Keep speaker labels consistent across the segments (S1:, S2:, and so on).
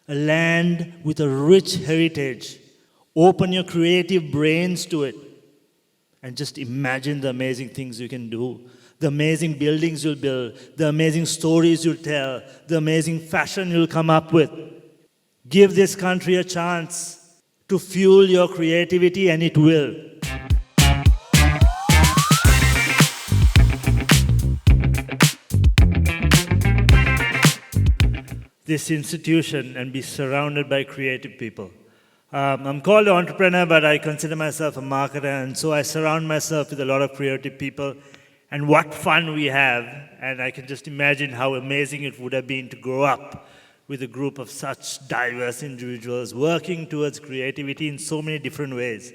S1: a land with a rich heritage. Open your creative brains to it and just imagine the amazing things you can do, the amazing buildings you'll build, the amazing stories you'll tell, the amazing fashion you'll come up with. Give this country a chance to fuel your creativity, and it will. This institution and be surrounded by creative people. I'm called an entrepreneur, but I consider myself a marketer, and so I surround myself with a lot of creative people. And what fun we have, and I can just imagine how amazing it would have been to grow up with a group of such diverse individuals working towards creativity in so many different ways.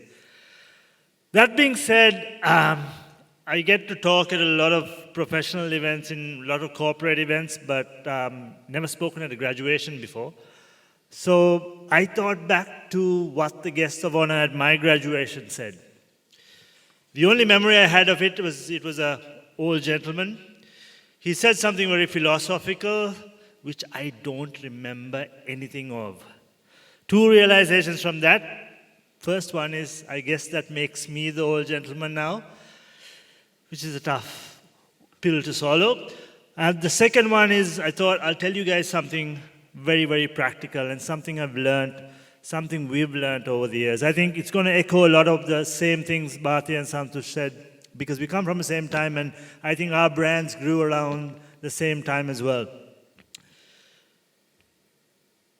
S1: That being said, I get to talk at a lot of professional events, in a lot of corporate events, but never spoken at a graduation before. So I thought back to what the guest of honor at my graduation said. The only memory I had of it was an old gentleman. He said something very philosophical, which I don't remember anything of. Two realizations from that. First one is, I guess that makes me the old gentleman now, which is a tough pill to swallow. And the second one is, I thought I'll tell you guys something very, very practical and something I've learned, something we've learned over the years. I think it's going to echo a lot of the same things Bharti and Santosh said, because we come from the same time, and I think our brands grew around the same time as well.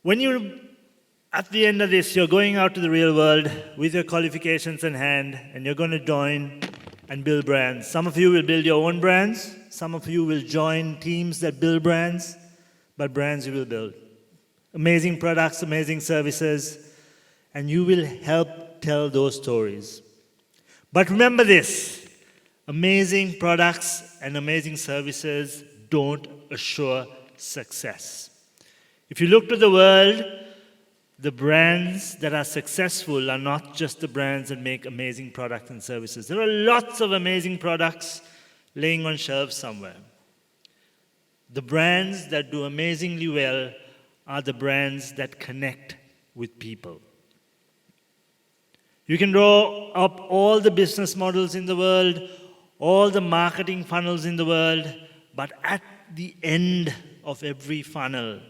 S1: When you, at the end of this, you're going out to the real world with your qualifications in hand, and you're going to join and build brands. Some of you will build your own brands. Some of you will join teams that build brands, but brands you will build. Amazing products, amazing services, and you will help tell those stories. But remember this, amazing products and amazing services don't assure success. If you look to the world, the brands that are successful are not just the brands that make amazing products and services. There are lots of amazing products laying on shelves somewhere. The brands that do amazingly well are the brands that connect with people. You can draw up all the business models in the world, all the marketing funnels in the world, but at the end of every funnel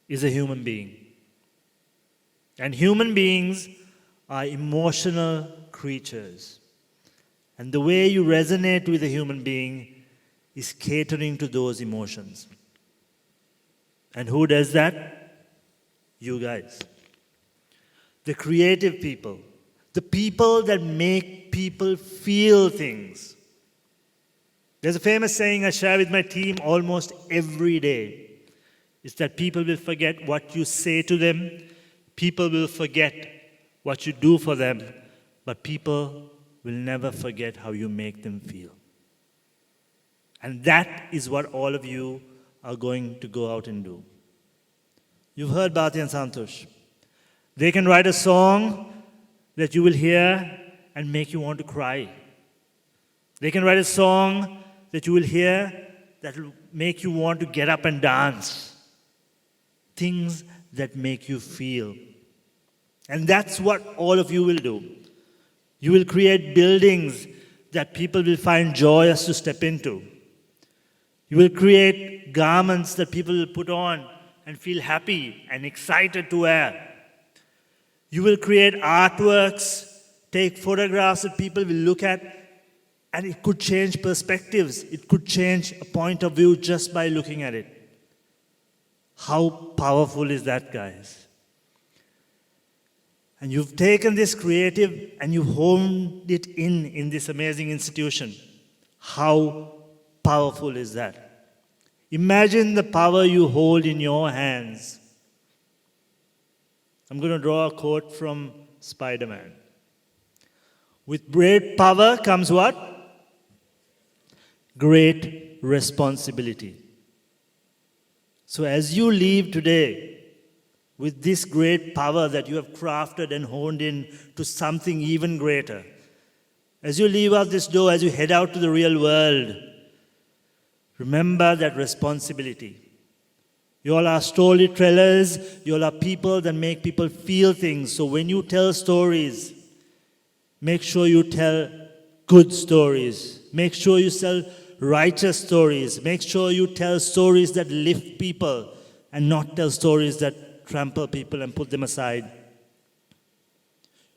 S1: is a human being. And human beings are emotional creatures. And the way you resonate with a human being is catering to those emotions. And who does that? You guys. The creative people. The people that make people feel things. There's a famous saying I share with my team almost every day. It's that people will forget what you say to them. People will forget what you do for them. But people will never forget how you make them feel. And that is what all of you are going to go out and do. You've heard Bharti and Santosh. They can write a song that you will hear and make you want to cry. They can write a song that you will hear that will make you want to get up and dance. Things that make you feel. And that's what all of you will do. You will create buildings that people will find joyous to step into. You will create garments that people will put on and feel happy and excited to wear. You will create artworks, take photographs that people will look at, and it could change perspectives. It could change a point of view just by looking at it. How powerful is that, guys? And you've taken this creative and you've honed it in this amazing institution. How powerful is that? Imagine the power you hold in your hands. I'm going to draw a quote from Spider-Man. With great power comes what? Great responsibility. So as you leave today, with this great power that you have crafted and honed in to something even greater, as you leave out this door, as you head out to the real world, remember that responsibility. You all are storytellers. You all are people that make people feel things. So when you tell stories, make sure you tell good stories. Make sure you tell righteous stories. Make sure you tell stories that lift people and not tell stories that trample people and put them aside.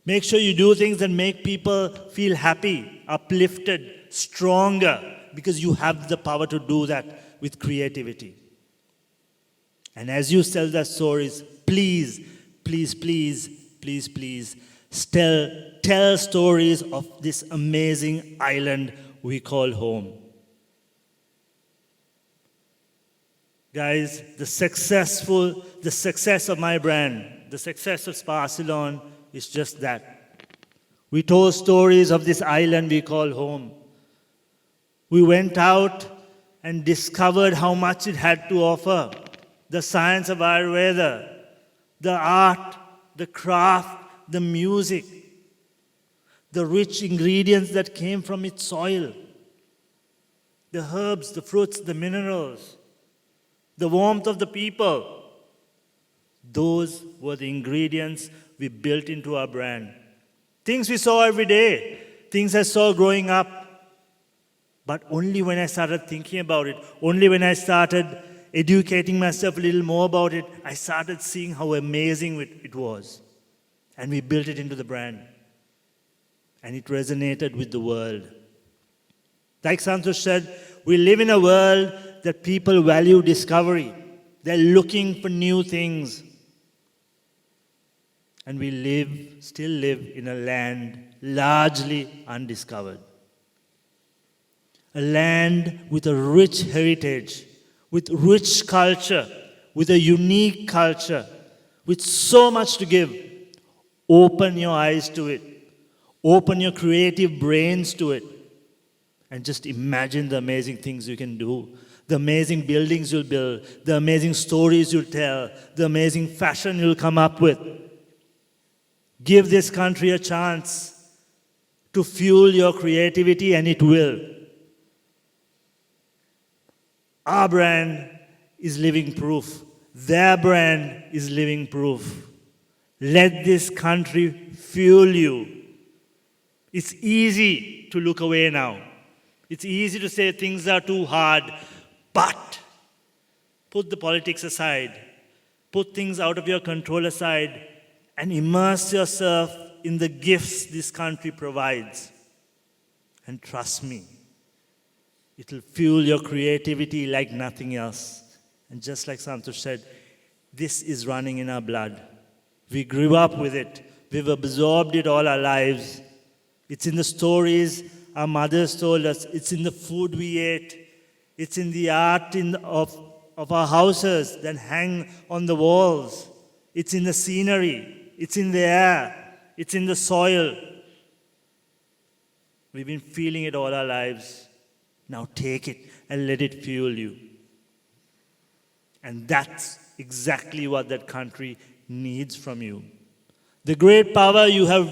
S1: Make sure you do things that make people feel happy, uplifted, stronger, because you have the power to do that with creativity. And as you tell the stories, please, please, please, please, please, tell stories of this amazing island we call home. Guys, the success of my brand, the success of Sparsilon is just that. We told stories of this island we call home. We went out and discovered how much it had to offer. The science of Ayurveda, the art, the craft, the music, the rich ingredients that came from its soil, the herbs, the fruits, the minerals, the warmth of the people. Those were the ingredients we built into our brand. Things we saw every day, things I saw growing up. But only when I started thinking about it, only when I started educating myself a little more about it, I started seeing how amazing it was. And we built it into the brand. And it resonated with the world. Like Santosh said, we live in a world that people value discovery. They're looking for new things. And we still live in a land largely undiscovered. A land with a rich heritage, with rich culture, with a unique culture, with so much to give. Open your eyes to it. Open your creative brains to it. And just imagine the amazing things you can do, the amazing buildings you'll build, the amazing stories you'll tell, the amazing fashion you'll come up with. Give this country a chance to fuel your creativity, and it will. Our brand is living proof. Their brand is living proof. Let this country fuel you. It's easy to look away now. It's easy to say things are too hard, but put the politics aside. Put things out of your control aside and immerse yourself in the gifts this country provides. And trust me, it will fuel your creativity like nothing else. And just like Santosh said, this is running in our blood. We grew up with it. We've absorbed it all our lives. It's in the stories our mothers told us. It's in the food we ate. It's in the art of our houses that hang on the walls. It's in the scenery. It's in the air. It's in the soil. We've been feeling it all our lives. Now take it and let it fuel you. And that's exactly what that country needs from you. The great power you have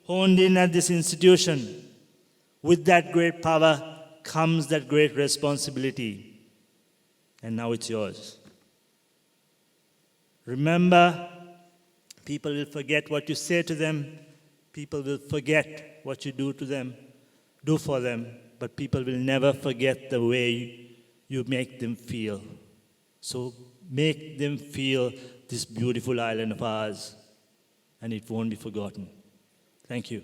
S1: honed in at this institution, with that great power comes that great responsibility. And now it's yours. Remember, people will forget what you say to them. People will forget what you do for them. But people will never forget the way you make them feel. So make them feel this beautiful island of ours, and it won't be forgotten. Thank you.